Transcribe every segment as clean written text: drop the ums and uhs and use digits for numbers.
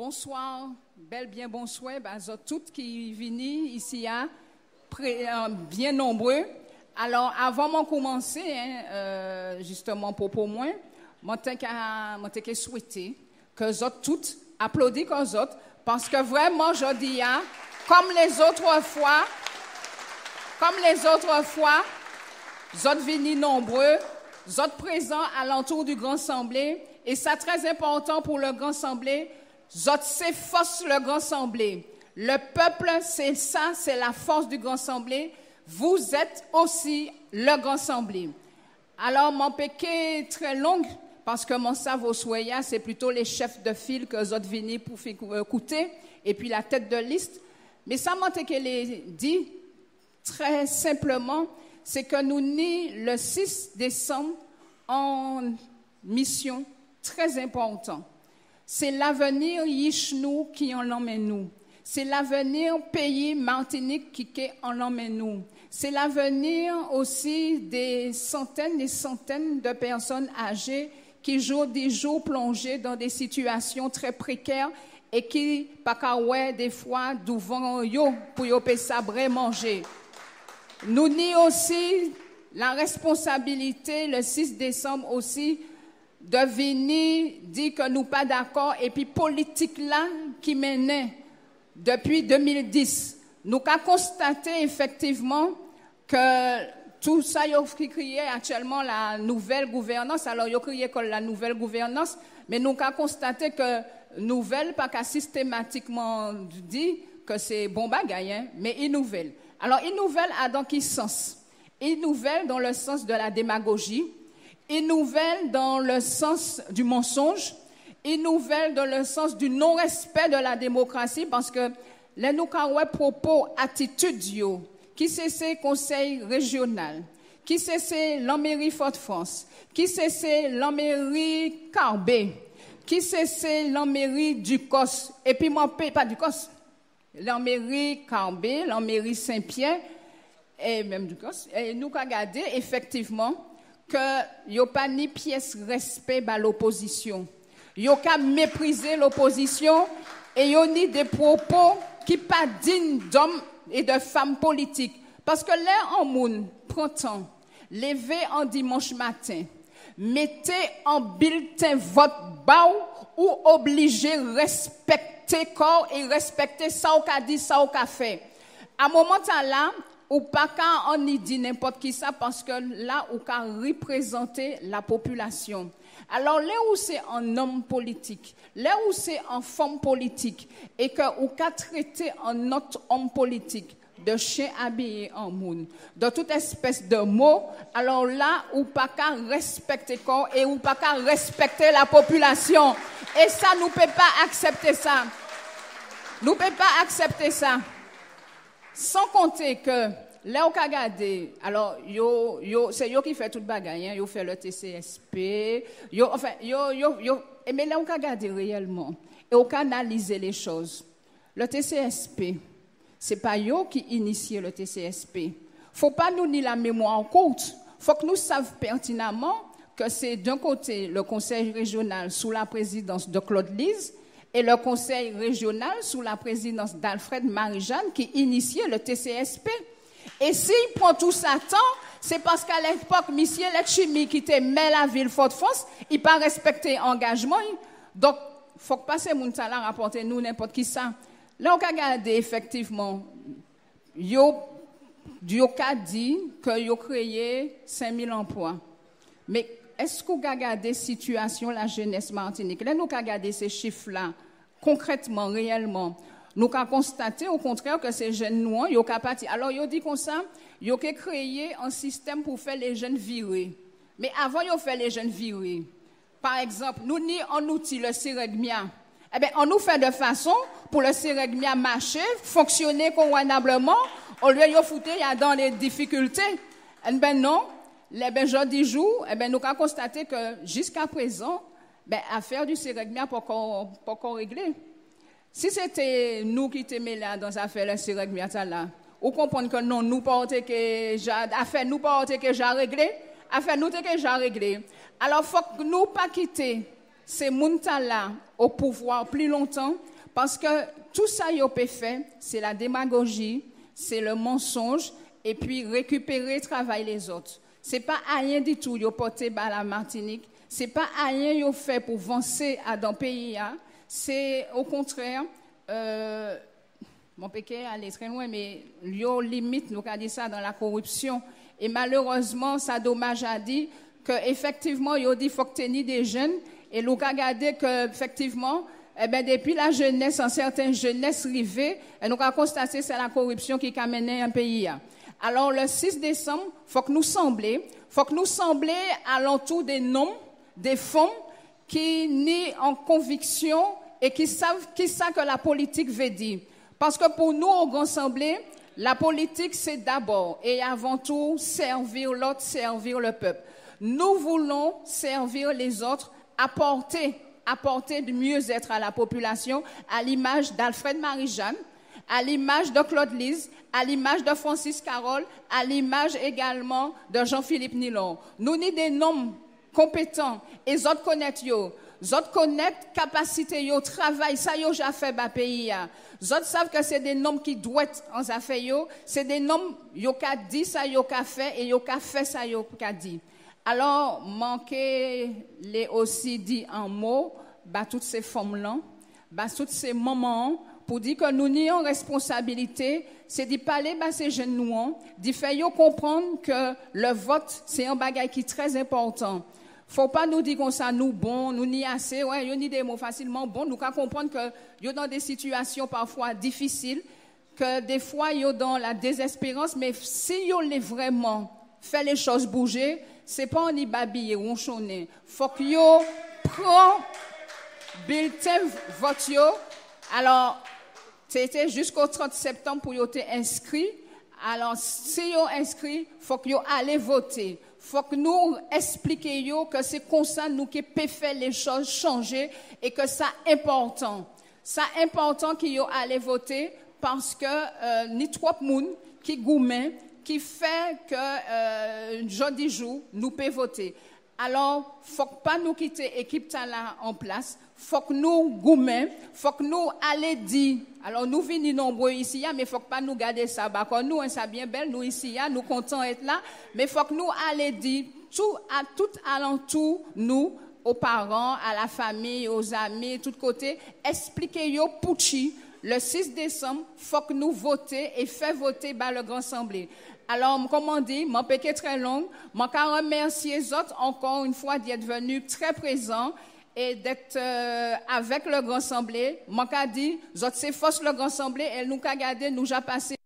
bonsoir, bien bonsoir, toutes qui viennent ici, bien nombreux. Alors, avant de commencer, justement, pour moi, je te souhaiter que vous toutes applaudissent comme vous autres, parce que vraiment, je dis, comme les autres fois, vous êtes venus nombreux, vous êtes présents à l'entour du Grand Assemblée, et c'est très important pour le Grand Assemblée. C'est force le Grand Assemblée. Le peuple, c'est ça, c'est la force du Grand Assemblée. Vous êtes aussi le Grand Assemblée. Alors, mon péché est très long, parce que mon savoir soya, c'est plutôt les chefs de file que vous êtes venus pour écouter, et puis la tête de liste. Mais ça m'a dit très simplement, c'est que nous sommes le 6 décembre en mission très important. C'est l'avenir Yichnou qui en emmène nous. C'est l'avenir pays Martinique qui en emmène nous. C'est l'avenir aussi des centaines de personnes âgées qui jour des jours plongées dans des situations très précaires et qui, des fois, devant yo pour yo sabre manger. Nous avons aussi la responsabilité, le 6 décembre aussi, de venir dire que nous pas d'accord et puis politique là qui menait depuis 2010. Nous avons constaté effectivement que tout ça, il a créé actuellement la nouvelle gouvernance. Alors, il a créé la nouvelle gouvernance, mais nous avons constaté que nouvelle, pas qu'à systématiquement dit que c'est bon bagaille, hein, mais une nouvelle. Alors, une nouvelle a dans quel sens? Une nouvelle dans le sens de la démagogie, une nouvelle dans le sens du mensonge, une nouvelle dans le sens du non-respect de la démocratie, parce que les nous propos, attitudes, qui c'est conseil régional, qui c'est l'Amérique Fort-France, qui c'est l'Amérique Carbet, qui c'est l'Amérique du COS, et puis moi, pas du COS, l'Amérique Carbet, l'Amérique Saint-Pierre, et même du COS, et nous avons regardé effectivement que il n'y a pas ni pièce respect à l'opposition. Il n'y a qu'à mépriser l'opposition et il y a ni des propos qui ne sont pas dignes d'hommes et de femmes politiques. Parce que là, en moun, printemps, levez en dimanche matin, mettez en bulletin vote bas ou obligez respecter corps et respecter ça ou qu'a dit, ça ou qu'a fait. À un moment là, ou pas qu'à on y dit n'importe qui ça parce que là ou qu'à représenter la population. Alors là où c'est un homme politique, là où c'est en femme politique et que ou qu'à traiter un autre homme politique de chien habillé en moun, de toute espèce de mots, alors là ou pas qu'à respecter corps et ou pas qu'à respecter la population. Et ça nous peut pas accepter ça. Nous peut pas accepter ça. Sans compter que, là, au Kagade, alors, c'est yo qui fait toute bagaille, hein, yo fait le TCSP, mais là, au Kagade réellement, et au canaliser les choses. Le TCSP, c'est pas yo qui initie le TCSP. Faut pas nous ni la mémoire courte. Faut que nous sachions pertinemment que c'est d'un côté le conseil régional sous la présidence de Claude Lise, et le conseil régional sous la présidence d'Alfred Marie-Jeanne qui initiait le TCSP. Et s'il prend tout ça temps, c'est parce qu'à l'époque, M. Letchimi qui était maire la ville Fort-France, il n'a pas respecté l'engagement. Donc, il faut que passer mon talent rapporter nous n'importe qui ça. Là, on a regardé effectivement, yo a dit qu'il a créé 5000 emplois. Mais est-ce qu'on a regardé la situation de la jeunesse martinique? Là, nous avons regardé ces chiffres-là, concrètement, réellement. Nous avons constaté, au contraire, que ces jeunes noirs, ils ont parti. Alors, ils ont dit comme ça, ils ont créé un système pour faire les jeunes virer. Mais avant, ils ont fait les jeunes virer. Par exemple, nous avons un outil, le Siregmia. Eh bien, on nous fait de façon pour le Siregmia marcher, fonctionner convenablement, au lieu de foutre dans les difficultés. Eh bien, non. Les jours du jour, nous avons constaté que jusqu'à présent, l'affaire du Siregmia n'a pas encore réglé. Si c'était nous qui étions là dans l'affaire du Siregmia, vous comprenez que non, nous pas affaire nous pas que j'ai réglé, affaire nous que j'ai réglé. Alors faut que nous pas quitter c'est Muntala au pouvoir plus longtemps, parce que tout ça yo peut faire, c'est la démagogie, c'est le mensonge, et puis récupérer travail les autres. C'est pas rien du tout yo porté à la Martinique, c'est pas rien yo fait pour avancer dans le pays, c'est au contraire mon péché aller très loin, mais yo limite nous a dit ça dans la corruption, et malheureusement ça dommage à dire que effectivement yo dit faut que tenir des jeunes, et nous a regardé que effectivement depuis la jeunesse, en certaines jeunesses rivées, nous avons constaté que c'est la corruption qui a mené un pays. Alors, le 6 décembre, faut que nous semblions à l'entour des noms, des femmes qui nient en conviction et qui savent que la politique veut dire. Parce que pour nous, au Grand Assemblée, la politique, c'est d'abord et avant tout servir l'autre, servir le peuple. Nous voulons servir les autres, apporter du mieux-être à la population, à l'image d'Alfred Marie-Jeanne, à l'image de Claude Lise, à l'image de Francis Carole, à l'image également de Jean-Philippe Nilon. Nous sommes des noms compétents et les autres connaissent yo. Les autres connaissent capacité yo, travail, ça yo déjà fait dans le pays. Les autres savent que c'est des noms qui doivent être en affaires yo, c'est des noms yo ka dit ça yo ka fait et yo ka fait ça yo ka dit. Alors, manquer les aussi dit en mots, toutes ces femmes-là, toutes ces moments, pour dire que nous n'ayons responsabilité, c'est d'y parler ces jeunes nous, d'y faire comprendre que le vote, c'est un bagage qui est très important. Faut pas nous dire comme ça, nous bon, nous n'y assez, ouais, y a des mots facilement bon, nous qu'à comprendre que y a dans des situations parfois difficiles, que des fois y a dans la désespérance, mais si y a vraiment fait les choses bouger, c'est pas en y babiller ou en chonner. Faut que yo prend bulletin vote yo. Alors, c'était jusqu'au 30 septembre pour yo te inscrit. Alors, si yo inscrit, faut que yo allez voter. Faut que nous expliquions que c'est comme ça nous qui peut faire les choses changer et que ça important. Ça important que yo allez voter parce que ni trop monde qui gourmet qui fait que jeudi jour nous peut voter. Alors, faut pas nous quitter l'équipe là en place. Faut que nous gourmet, faut que nous aller dire. Alors nous venons nombreux ici, mais faut pas nous garder ça. Parce nous, ça bien belle, nous ici, nous contents d'être là. Mais faut que nous aller dire tout alentour, nous, aux parents, à la famille, aux amis, tout côté, expliquez-yo Pouchi. Le 6 décembre, faut que nous votions et faire voter par le Grand Assemblée. Alors, comme on dit, mon péché très long, je remercie les autres encore une fois d'être venus très présents et d'être avec le Grand Assemblée. Je dis, c'est force le Grand Assemblée, elle nous a gardé, nous a passé.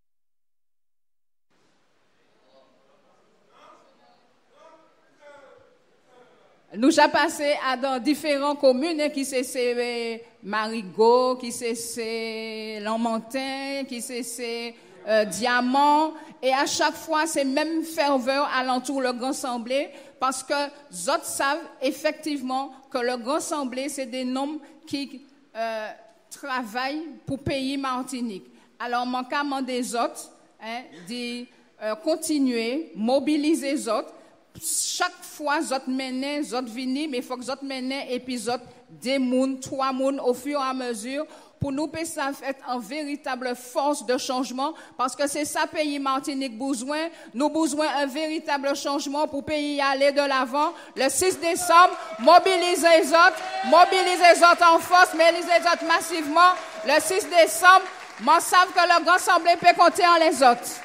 Nous avons passé dans différentes communes, qui c'est Marigot, qui c'est Lamantin, qui c'est Diamant, et à chaque fois c'est même ferveur alentour le Grand Assemblée, parce que les autres savent effectivement que le Grand Assemblée c'est des noms qui travaillent pour pays Martinique. Alors manquement des autres, de continuer, mobiliser les autres. Chaque fois, zot mène, zot vini, mais il faut que zot mène épisode des moun, 3 moun au fur et à mesure pour nous ça être une véritable force de changement parce que c'est ça pays Martinique besoin. Nous besoin un véritable changement pour pays aller de l'avant. Le 6 décembre, mobiliser les autres en force, mobiliser les autres massivement. Le 6 décembre, moi savent que le Grand Assemblée peut compter en les autres.